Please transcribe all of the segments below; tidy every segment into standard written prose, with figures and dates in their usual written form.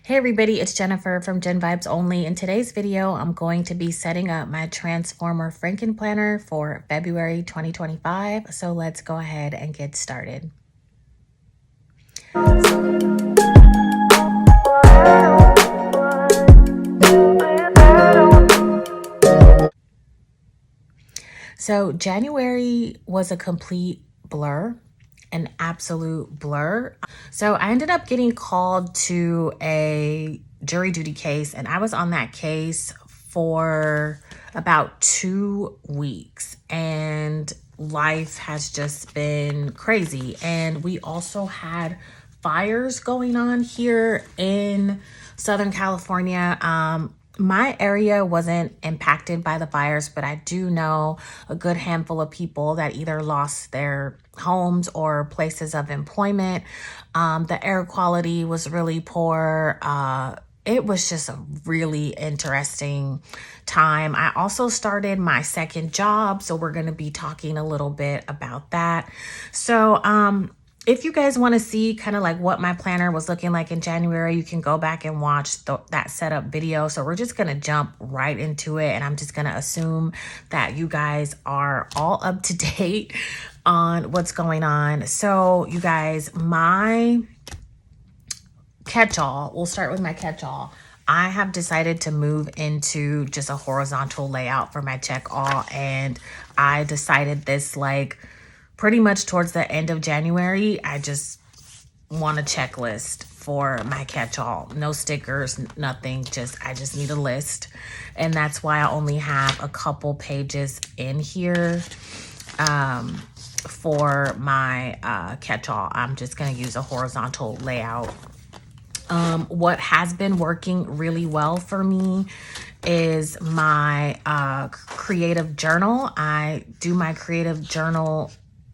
Hey everybody, it's Jennifer from Gen Vibes Only. In today's video, I'm going to be setting up my Transformer Frankenplanner for February 2025. So let's go ahead and get started. So January was a complete blur, an absolute blur. So I ended up getting called to a jury duty case, and I was on that case for about 2 weeks, and life has just been crazy. And we also had fires going on here in Southern California. My area wasn't impacted by the fires, but I do know a good handful of people that either lost their homes or places of employment. The air quality was really poor. It was just a really interesting time. I also started my second job, so we're going to be talking a little bit about that. So, if you guys want to see kind of like what my planner was looking like in January, you can go back and watch that setup video. So we're just going to jump right into it. And I'm just going to assume that you guys are all up to date on what's going on. So you guys, my catch-all, we'll start with my catch-all. I have decided to move into just a horizontal layout for my check-all. And I decided this like pretty much towards the end of January. I just want a checklist for my catch-all. No stickers, nothing. I just need a list. And that's why I only have a couple pages in here for my catch-all. I'm just going to use a horizontal layout. What has been working really well for me is my creative journal. I do my creative journal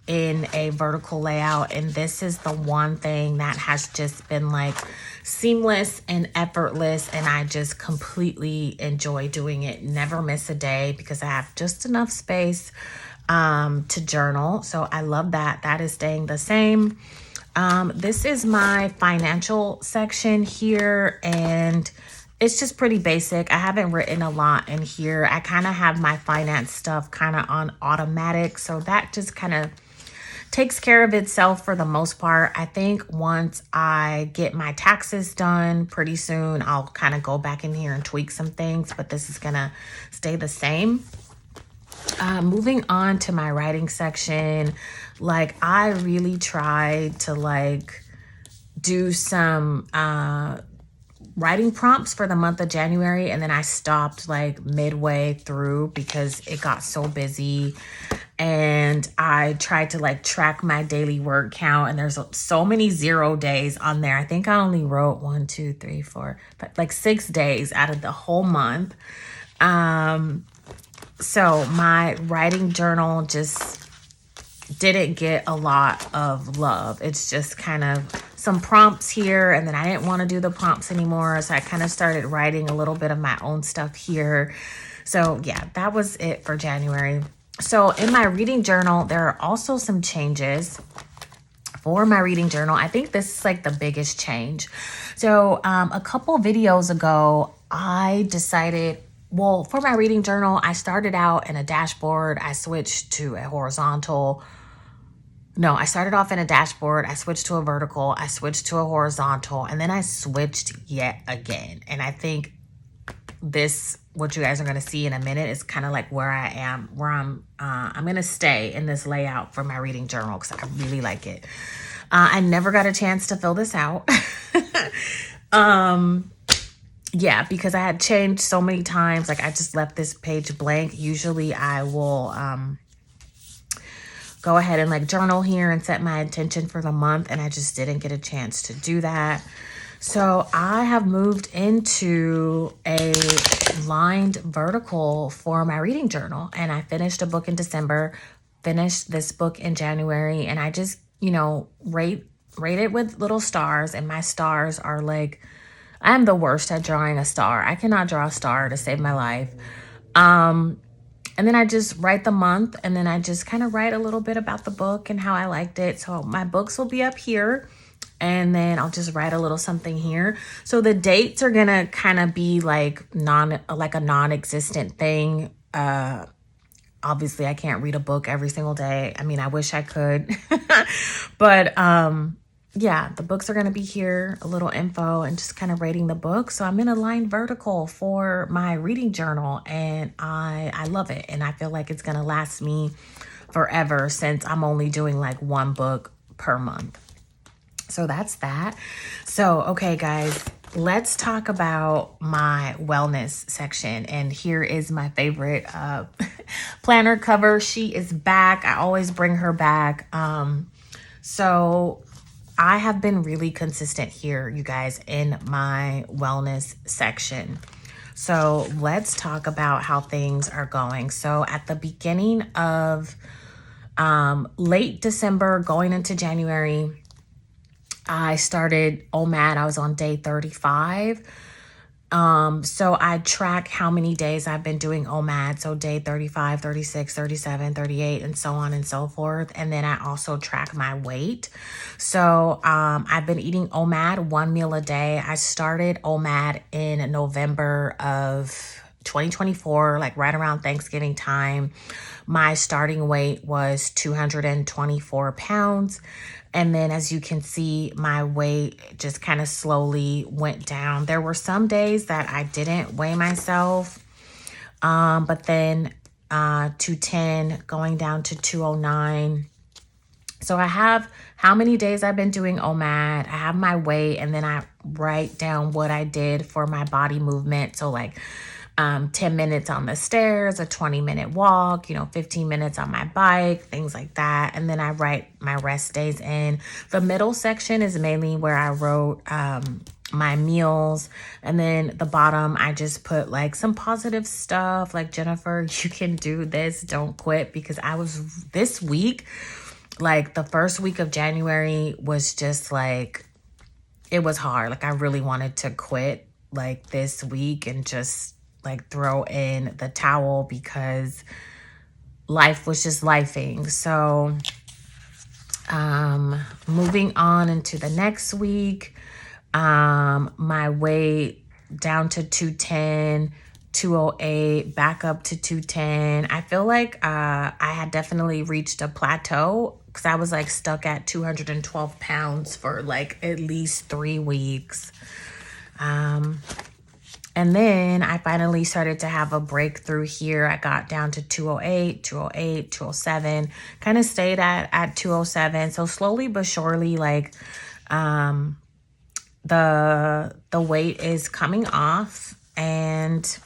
in a vertical layout, and this is the one thing that has just been like seamless and effortless, and I just completely enjoy doing it. Never miss a day because I have just enough space to journal. So I love that. That is staying the same. This is my financial section here, and it's just pretty basic. I haven't written a lot in here. I kind of have my finance stuff kind of on automatic, so that just kind of takes care of itself for the most part. I think once I get my taxes done pretty soon, I'll kind of go back in here and tweak some things, but this is gonna stay the same. Moving on to my writing section, like I really tried to like do some writing prompts for the month of January, and then I stopped like midway through because it got so busy. And I tried to like track my daily word count, and there's so many 0 days on there. I think I only wrote 1, 2, 3, 4, but like 6 days out of the whole month. So my writing journal just didn't get a lot of love. It's just kind of some prompts here, and then I didn't want to do the prompts anymore, so I kind of started writing a little bit of my own stuff here. So yeah, that was it for January. So in my reading journal, there are also some changes for my reading journal. I think this is like the biggest change. So a couple videos ago, I decided, well, for my reading journal, I started out in a dashboard. I switched to a horizontal. No, I started off in a dashboard. I switched to a vertical. I switched to a horizontal, and then I switched yet again. And I think this, what you guys are going to see in a minute, is kind of like where I am, where I'm going to stay in this layout for my reading journal because I really like it. I never got a chance to fill this out. Yeah, because I had changed so many times. Like I just left this page blank. Usually I will go ahead and like journal here and set my intention for the month, and I just didn't get a chance to do that. So I have moved into a lined vertical for my reading journal, and I finished a book in December, finished this book in January, and I just, rate it with little stars, and my stars are like, I'm the worst at drawing a star. I cannot draw a star to save my life. And then I just write the month, and then I just kind of write a little bit about the book and how I liked it. So my books will be up here. And then I'll just write a little something here. So the dates are gonna kind of be like a non-existent thing. Obviously I can't read a book every single day. I mean, I wish I could. But yeah, the books are gonna be here, a little info and just kind of rating the book. So I'm in a line vertical for my reading journal, and I love it. And I feel like it's gonna last me forever since I'm only doing like one book per month. So that's that. So, okay, guys, let's talk about my wellness section. And here is my favorite planner cover. She is back. I always bring her back. So I have been really consistent here, you guys, in my wellness section. So let's talk about how things are going. So at the beginning of late December, going into January, I started OMAD. I was on day 35. So I track how many days I've been doing OMAD. So day 35, 36, 37, 38, and so on and so forth. And then I also track my weight. So I've been eating OMAD, one meal a day. I started OMAD in November of 2024, like right around Thanksgiving time. My starting weight was 224 pounds. And then as you can see, my weight just kind of slowly went down. There were some days that I didn't weigh myself, but then 210 going down to 209. So I have how many days I've been doing OMAD. I have my weight, and then I write down what I did for my body movement. So like 10 minutes on the stairs, a 20-minute walk, 15 minutes on my bike, things like that. And then I write my rest days in. The middle section is mainly where I wrote my meals. And then the bottom, I just put like some positive stuff like, Jennifer, you can do this, don't quit. Because I was this week, like the first week of January was just like, it was hard. Like I really wanted to quit like this week and just like throw in the towel because life was just lifing. So moving on into the next week, my weight down to 210, 208, back up to 210. I feel like I had definitely reached a plateau because I was like stuck at 212 pounds for like at least 3 weeks. And then I finally started to have a breakthrough here. I got down to 208, 208, 207, kind of stayed at 207. So slowly but surely, like, the weight is coming off, and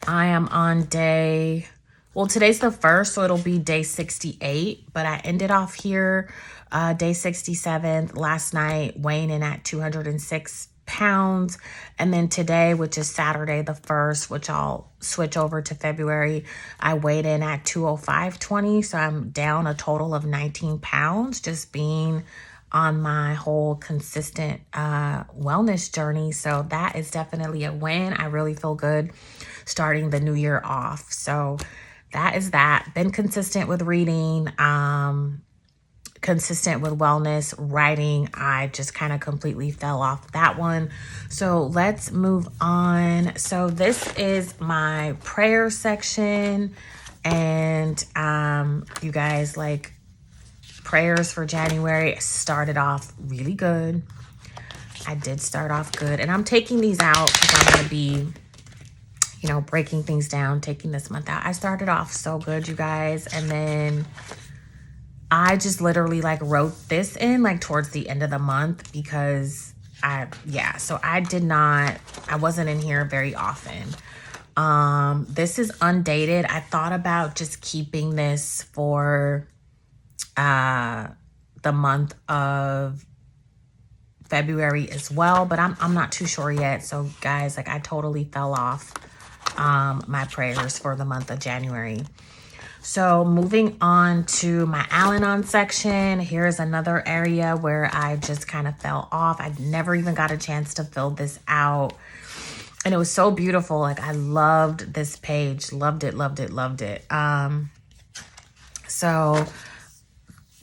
I am on today's the 1st, so it'll be day 68, but I ended off here, day 67 last night, weighing in at 206 pounds. And then today, which is Saturday the 1st, which I'll switch over to February, I weighed in at 205.20. So I'm down a total of 19 pounds just being on my whole consistent wellness journey. So that is definitely a win. I really feel good starting the new year off. So that is that. Been consistent with reading, consistent with wellness. Writing, I just kind of completely fell off that one. So let's move on. So this is my prayer section, and you guys, like, prayers for January started off really good. I did start off good, and I'm taking these out because I'm going to be, breaking things down, taking this month out. I started off so good, you guys, and then I just literally like wrote this in like towards the end of the month because so I wasn't in here very often. This is undated. I thought about just keeping this for the month of February as well, but I'm not too sure yet. So guys, like, I totally fell off my prayers for the month of January. So moving on to my Al-Anon section, here's another area where I just kind of fell off. I never even got a chance to fill this out. And it was so beautiful. Like, I loved this page. Loved it, loved it, loved it. So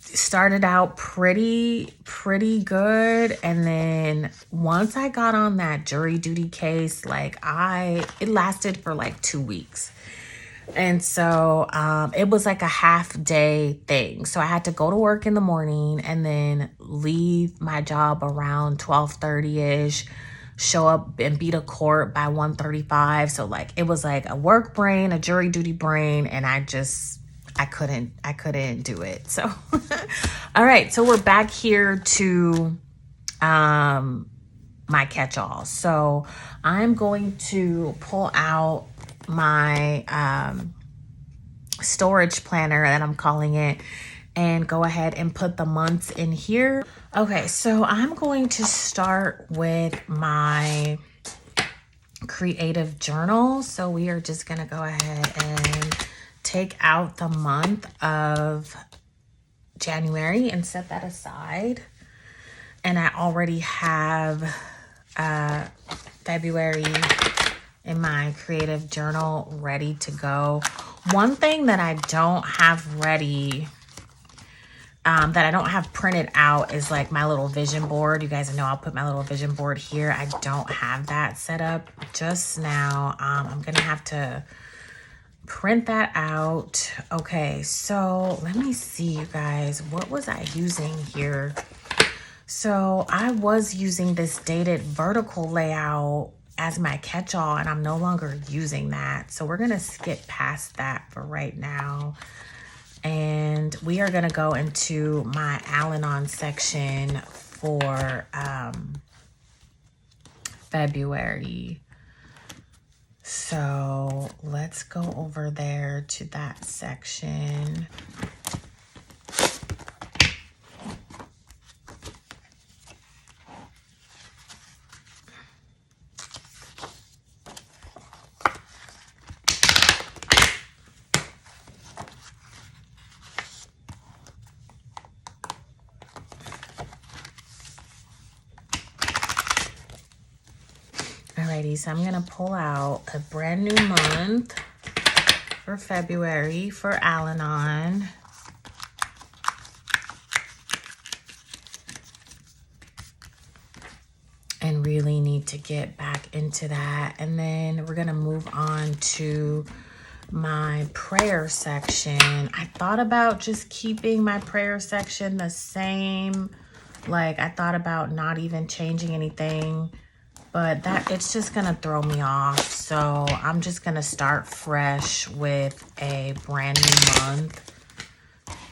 started out pretty good, and then once I got on that jury duty case, like it lasted for like 2 weeks. And so it was like a half day thing. So I had to go to work in the morning and then leave my job around 12:30ish, show up and be to court by 1:35. So like it was like a work brain, a jury duty brain, and I couldn't do it. So all right, so we're back here to my catch-all. So I'm going to pull out my storage planner that I'm calling it, and go ahead and put the months in here. Okay, so I'm going to start with my creative journal. So we are just gonna go ahead and take out the month of January and set that aside. And I already have February in my creative journal ready to go. One thing that I don't have ready, that I don't have printed out, is like my little vision board. You guys know I'll put my little vision board here. I don't have that set up just now. I'm gonna have to print that out. Okay, so let me see, you guys. What was I using here? So I was using this dated vertical layout as my catch-all, and I'm no longer using that. So we're gonna skip past that for right now. And we are gonna go into my Al-Anon section for February. So let's go over there to that section. Alrighty, so I'm gonna pull out a brand new month for February for Al-Anon. And really need to get back into that. And then we're gonna move on to my prayer section. I thought about just keeping my prayer section the same. Like I thought about not even changing anything, but it's just gonna throw me off. So I'm just gonna start fresh with a brand new month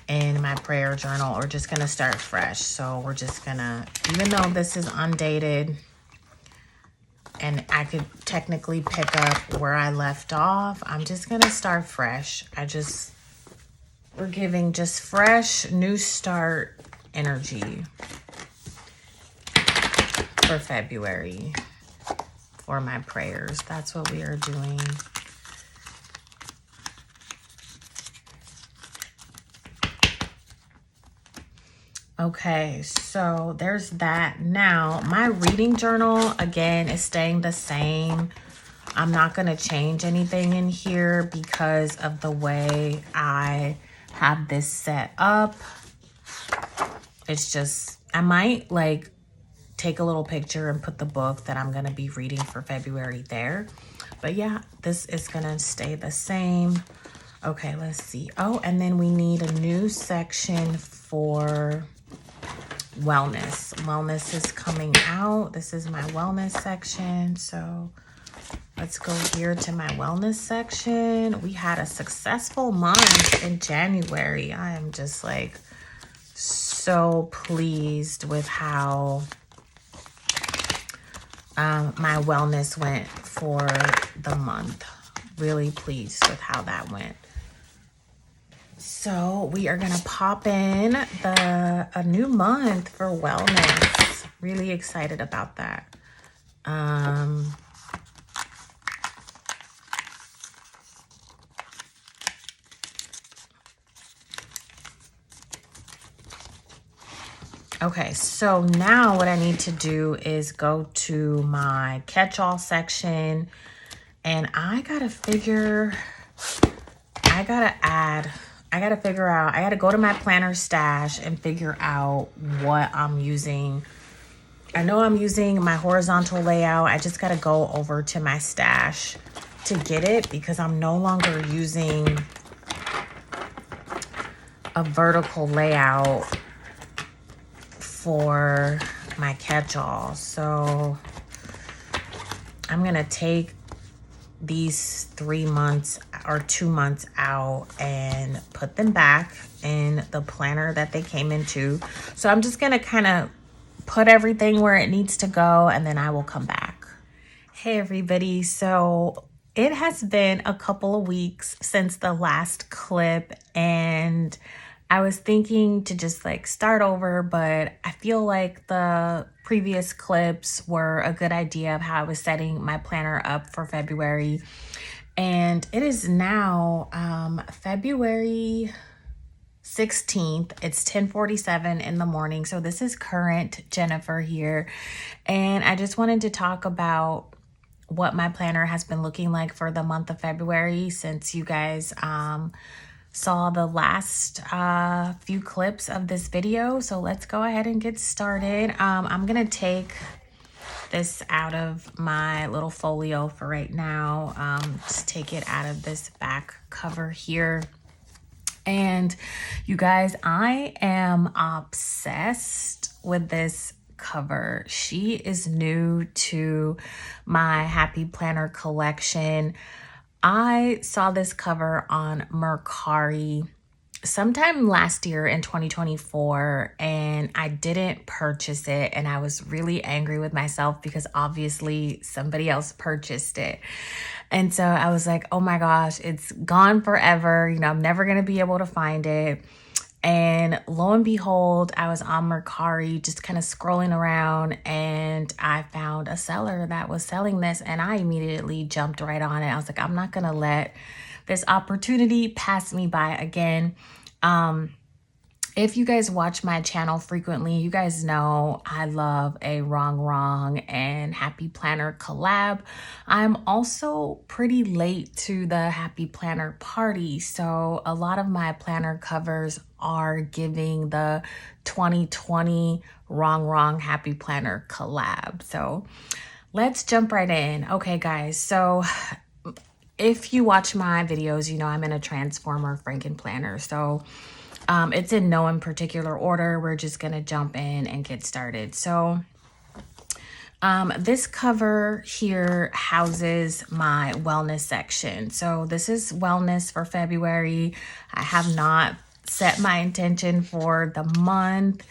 in my prayer journal, or just gonna start fresh. So we're just gonna, even though this is undated and I could technically pick up where I left off, I'm just gonna start fresh. We're giving just fresh, new start energy for February for my prayers. That's what we are doing. Okay, so there's that. Now, my reading journal, again, is staying the same. I'm not going to change anything in here because of the way I have this set up. It's just, I might like take a little picture and put the book that I'm going to be reading for February there. But yeah, this is going to stay the same. Okay, let's see. Oh, and then we need a new section for wellness. Wellness is coming out. This is my wellness section. So let's go here to my wellness section. We had a successful month in January. I am just like so pleased with how my wellness went for the month. Really pleased with how that went. So we are gonna pop in a new month for wellness. Really excited about that. Okay, so now what I need to do is go to my catch-all section, and I gotta I got to figure out, I got to go to my planner stash and figure out what I'm using. I know I'm using my horizontal layout. I just got to go over to my stash to get it because I'm no longer using a vertical layout for my catch-all. So I'm going to take these 3 months or 2 months out and put them back in the planner that they came into. So I'm just going to kind of put everything where it needs to go, and then I will come back. Hey everybody, so it has been a couple of weeks since the last clip, and I was thinking to just like start over, but I feel like the previous clips were a good idea of how I was setting my planner up for February. And it is now February 16th. It's 10:47 in the morning. So this is current Jennifer here. And I just wanted to talk about what my planner has been looking like for the month of February, since you guys saw the last few clips of this video. So let's go ahead and get started. I'm gonna take this out of my little folio for right now. Just take it out of this back cover here. And you guys, I am obsessed with this cover. She is new to my Happy Planner collection. I saw this cover on Mercari sometime last year in 2024, and I didn't purchase it, and I was really angry with myself because obviously somebody else purchased it. And so I was like, oh my gosh, it's gone forever. You know, I'm never going to be able to find it. And lo and behold, I was on Mercari just kind of scrolling around, and I found a seller that was selling this, and I immediately jumped right on it. I was like, I'm not going to let this opportunity pass me by again. If you guys watch my channel frequently, you guys know I love a Wrong and Happy Planner collab. I'm also pretty late to the Happy Planner party, so a lot of my planner covers are giving the 2020 Wrong Happy Planner collab. So let's jump right in. Okay, guys, so if you watch my videos, you know I'm in a Transformer Frankenplanner. So it's in no in particular order. We're just going to jump in and get started. So this cover here houses my wellness section. So this is wellness for February. I have not set my intention for the month.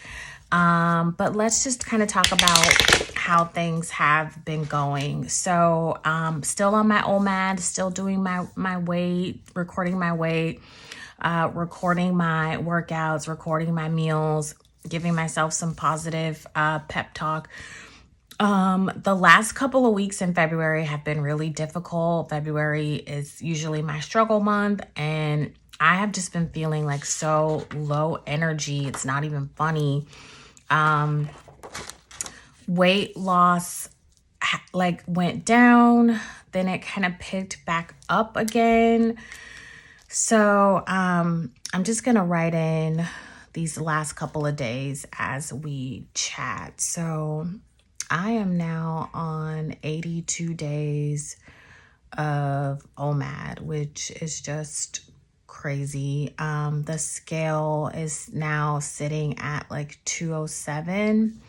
But let's just kind of talk about how things have been going. So still on my OMAD, still doing my weight, recording my weight, recording my workouts, recording my meals, giving myself some positive pep talk. The last couple of weeks in February have been really difficult. February is usually my struggle month, and I have just been feeling like so low energy. It's not even funny. Weight loss like went down, then it kind of picked back up again. So I'm just gonna write in these last couple of days as we chat. So I am now on 82 days of OMAD, which is just crazy. The scale is now sitting at like 207.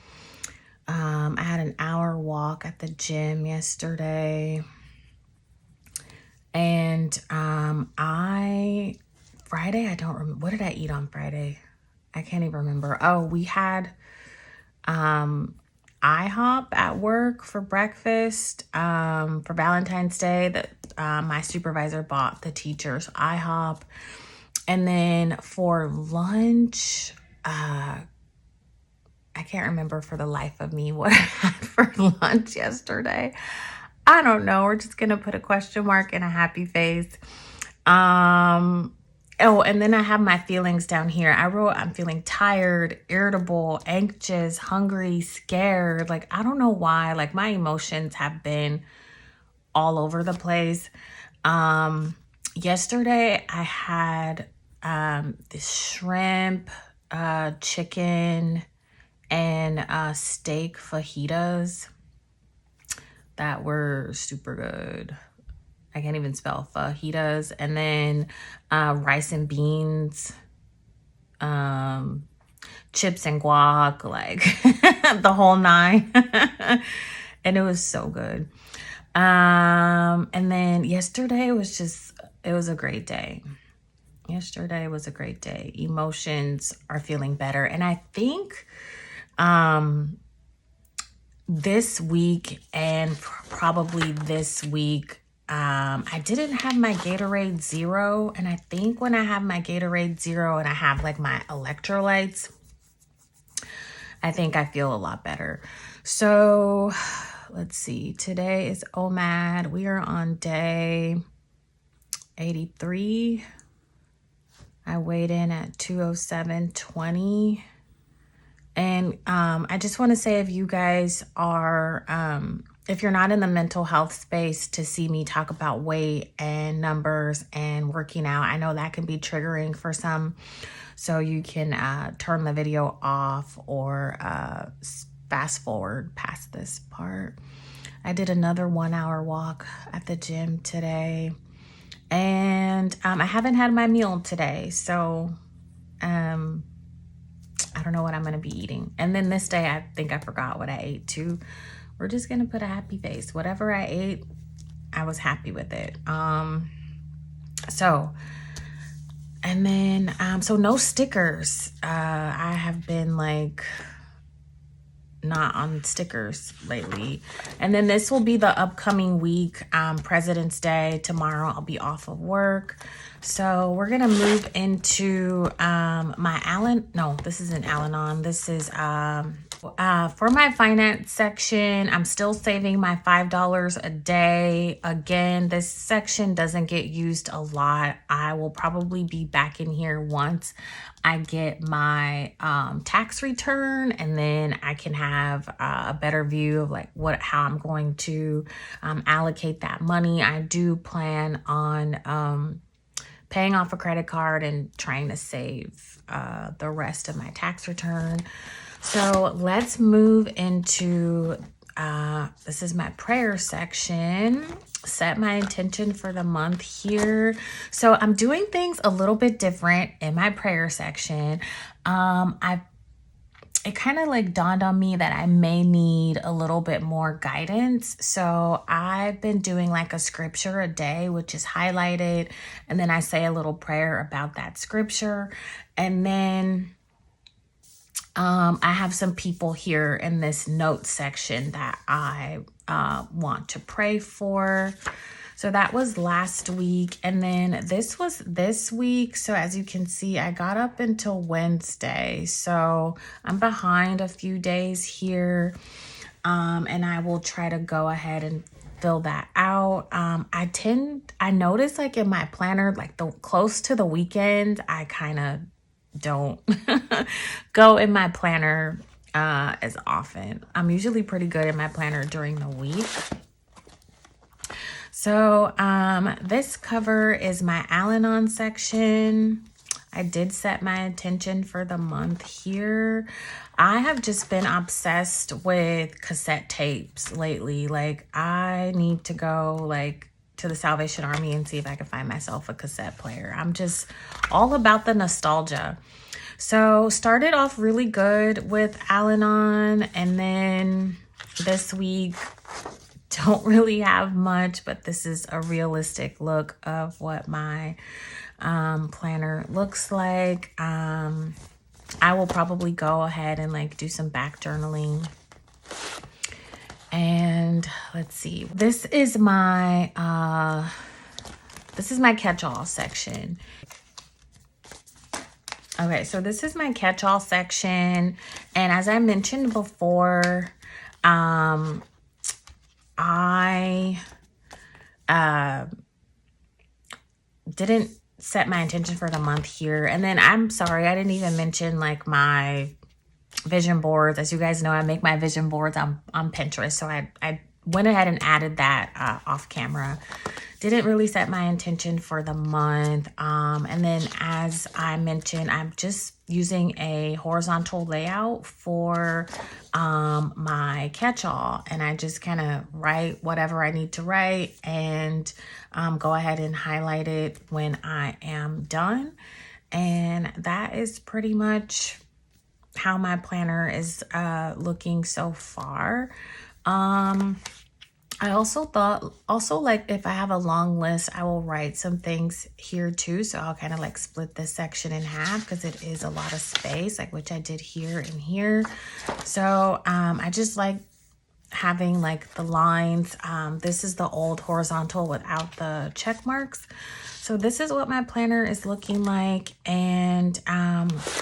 I had an hour walk at the gym yesterday, and Friday, I don't remember, what did I eat on Friday? I can't even remember. Oh, we had IHOP at work for breakfast for Valentine's Day. That my supervisor bought the teachers IHOP. And then for lunch, I can't remember for the life of me what I had for lunch yesterday. I don't know. We're just going to put a question mark and a happy face. Oh, and then I have my feelings down here. I wrote, I'm feeling tired, irritable, anxious, hungry, scared. Like, I don't know why. Like, my emotions have been all over the place. Yesterday, I had the shrimp, chicken, and steak fajitas that were super good. I can't even spell fajitas. And then rice and beans, chips and guac, like the whole nine. And it was so good. And then yesterday was it was a great day. Yesterday was a great day. Emotions are feeling better. And I think this week and probably this week, I didn't have my Gatorade Zero. And I think when I have my Gatorade Zero and I have like my electrolytes, I think I feel a lot better. So let's see. Today is OMAD. We are on day 83. I weighed in at 207.20. And I just want to say, if you guys are, if you're not in the mental health space to see me talk about weight and numbers and working out, I know that can be triggering for some. So you can turn the video off or fast forward past this part. I did another 1 hour walk at the gym today. And I haven't had my meal today. So I don't know what I'm going to be eating. And then this day, I think I forgot what I ate too. We're just going to put a happy face. Whatever I ate, I was happy with it. And then, so no stickers. I have been like not on stickers lately. And then this will be the upcoming week, President's Day. Tomorrow I'll be off of work. So we're going to move into this isn't Al-Anon. This is for my finance section. I'm still saving my $5 a day. Again, this section doesn't get used a lot. I will probably be back in here once I get my tax return, and then I can have a better view of like how I'm going to allocate that money. I do plan on paying off a credit card and trying to save the rest of my tax return. So let's move into, this is my prayer section. Set my intention for the month here. So I'm doing things a little bit different in my prayer section. It kind of like dawned on me that I may need a little bit more guidance. So I've been doing like a scripture a day, which is highlighted. And then I say a little prayer about that scripture. And then I have some people here in this note section that I want to pray for. So that was last week. And then this was this week. So as you can see, I got up until Wednesday. So I'm behind a few days here. And I will try to go ahead and fill that out. I notice like in my planner, like close to the weekend, I kind of don't go in my planner as often. I'm usually pretty good in my planner during the week. So this cover is my Al-Anon section. I did set my intention for the month here. I have just been obsessed with cassette tapes lately. Like I need to go like to the Salvation Army and see if I can find myself a cassette player. I'm just all about the nostalgia. So started off really good with Al-Anon, and then this week don't really have much, but this is a realistic look of what my planner looks like. I will probably go ahead and like do some back journaling. And let's see, this is my catch-all section. Okay, so this is my catch-all section. And as I mentioned before, I didn't set my intention for the month here. And then I'm sorry, I didn't even mention like my vision boards. As you guys know, I make my vision boards on Pinterest. So I went ahead and added that off camera. Didn't really set my intention for the month. And then as I mentioned, I'm just using a horizontal layout for my catch-all. And I just kind of write whatever I need to write and go ahead and highlight it when I am done. And that is pretty much how my planner is looking so far. I also thought, like if I have a long list, I will write some things here too. So I'll kind of like split this section in half because it is a lot of space, like which I did here and here. So I just like having like the lines. This is the old horizontal without the check marks. So this is what my planner is looking like. And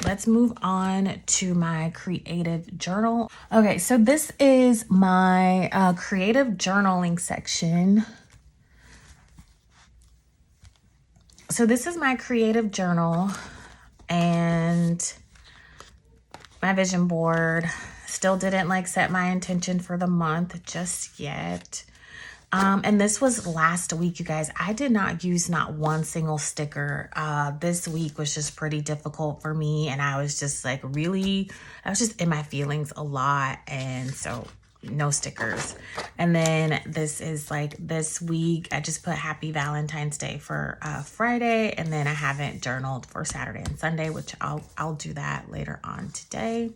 let's move on to my creative journal. Okay, so this is my creative journaling section. So this is my creative journal and my vision board. Still didn't like set my intention for the month just yet. And this was last week, you guys. I did not use not one single sticker. This week was just pretty difficult for me. And I was just like I was just in my feelings a lot. And so no stickers. And then this is like this week, I just put Happy Valentine's Day for Friday. And then I haven't journaled for Saturday and Sunday, which I'll do that later on today.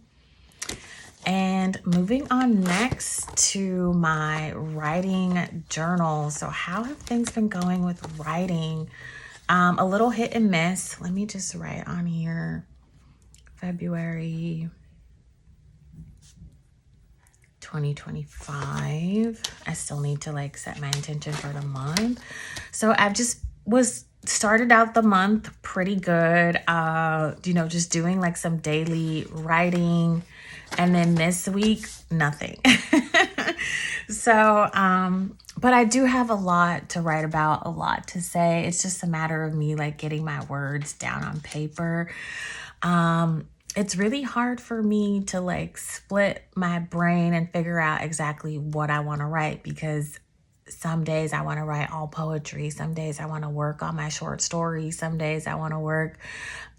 And moving on next to my writing journal. So how have things been going with writing? A little hit and miss. Let me just write on here. February 2025. I still need to like set my intention for the month. So I've just started out the month pretty good. Just doing like some daily writing. And then this week, nothing. So, but I do have a lot to write about, a lot to say. It's just a matter of me like getting my words down on paper. It's really hard for me to like split my brain and figure out exactly what I want to write, because some days I want to write all poetry. Some days I want to work on my short stories. Some days I want to work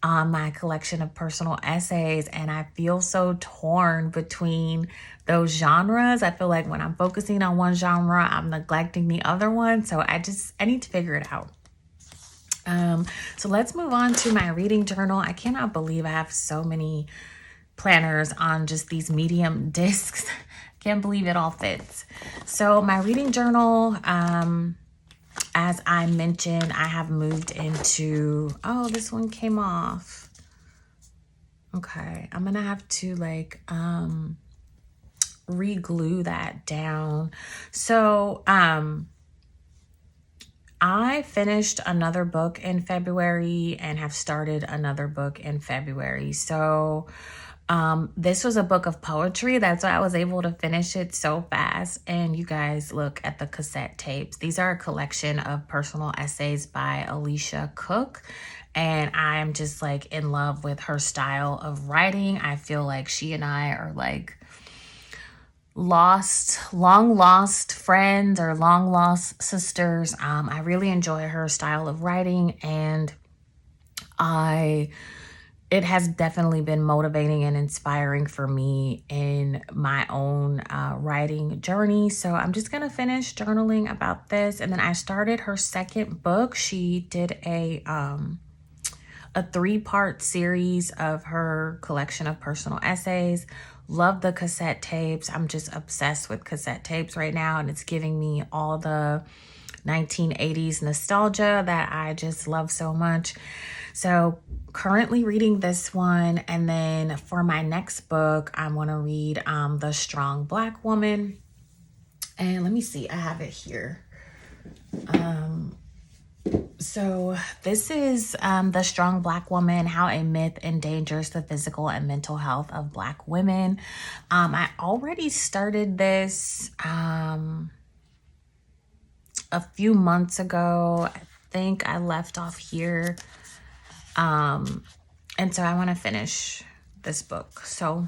on my collection of personal essays. And I feel so torn between those genres. I feel like when I'm focusing on one genre, I'm neglecting the other one. So I need to figure it out. So let's move on to my reading journal. I cannot believe I have so many planners on just these medium discs. Can't believe it all fits. So my reading journal, as I mentioned, I have moved into, this one came off. Okay, I'm gonna have to like re-glue that down. So I finished another book in February and have started another book in February. So this was a book of poetry. That's why I was able to finish it so fast. And you guys look at the cassette tapes. These are a collection of personal essays by Alicia Cook. And I am just like in love with her style of writing. I feel like she and I are like long lost friends or long lost sisters. I really enjoy her style of writing, and it has definitely been motivating and inspiring for me in my own writing journey. So I'm just going to finish journaling about this. And then I started her second book. She did a 3-part series of her collection of personal essays. Love the cassette tapes. I'm just obsessed with cassette tapes right now. And it's giving me all the 1980s nostalgia that I just love so much. So currently reading this one. And then for my next book, I want to read The Strong Black Woman. And let me see, I have it here. So this is The Strong Black Woman, How a Myth Endangers the Physical and Mental Health of Black Women. I already started this a few months ago. I think I left off here. And so I want to finish this book. So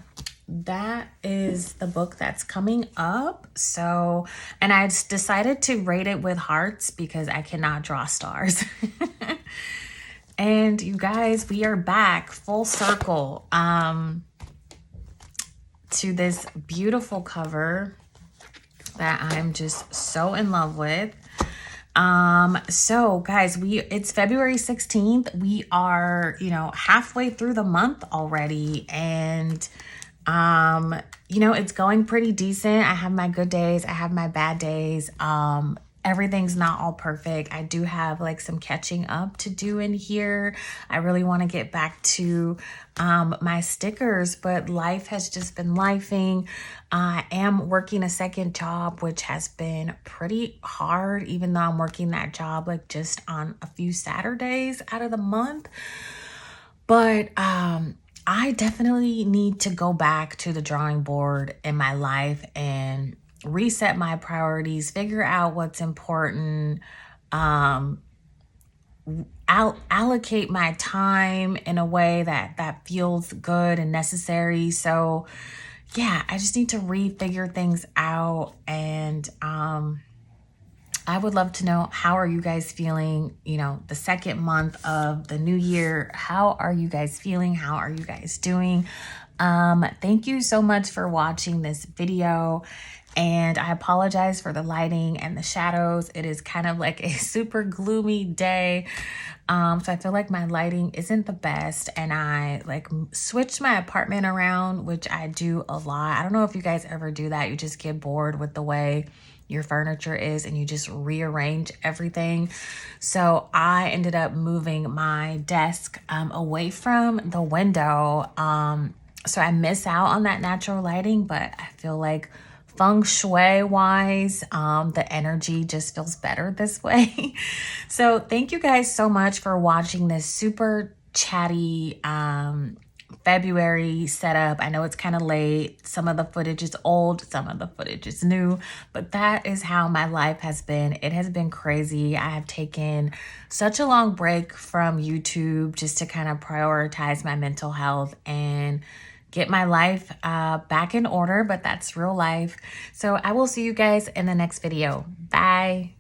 that is the book that's coming up. So, and I decided to rate it with hearts because I cannot draw stars. And you guys, we are back full circle to this beautiful cover that I'm just so in love with. So guys, it's February 16th. We are, halfway through the month already, and it's going pretty decent. I have my good days, I have my bad days. Everything's not all perfect. I do have like some catching up to do in here. I really want to get back to my stickers, but life has just been lifing. I am working a second job, which has been pretty hard, even though I'm working that job like just on a few Saturdays out of the month. But I definitely need to go back to the drawing board in my life and reset my priorities, figure out what's important, allocate my time in a way that feels good and necessary. So yeah, I just need to refigure things out. And I would love to know, how are you guys feeling, the second month of the new year? How are you guys feeling? How are you guys doing? Thank you so much for watching this video. And I apologize for the lighting and the shadows. It is kind of like a super gloomy day. So I feel like my lighting isn't the best, and I like switched my apartment around, which I do a lot. I don't know if you guys ever do that. You just get bored with the way your furniture is and you just rearrange everything. So I ended up moving my desk away from the window. So I miss out on that natural lighting, but I feel like feng shui wise, the energy just feels better this way. So thank you guys so much for watching this super chatty February setup. I know it's kind of late. Some of the footage is old, some of the footage is new, but that is how my life has been. It has been crazy. I have taken such a long break from YouTube just to kind of prioritize my mental health and get my life back in order, but that's real life. So I will see you guys in the next video. Bye.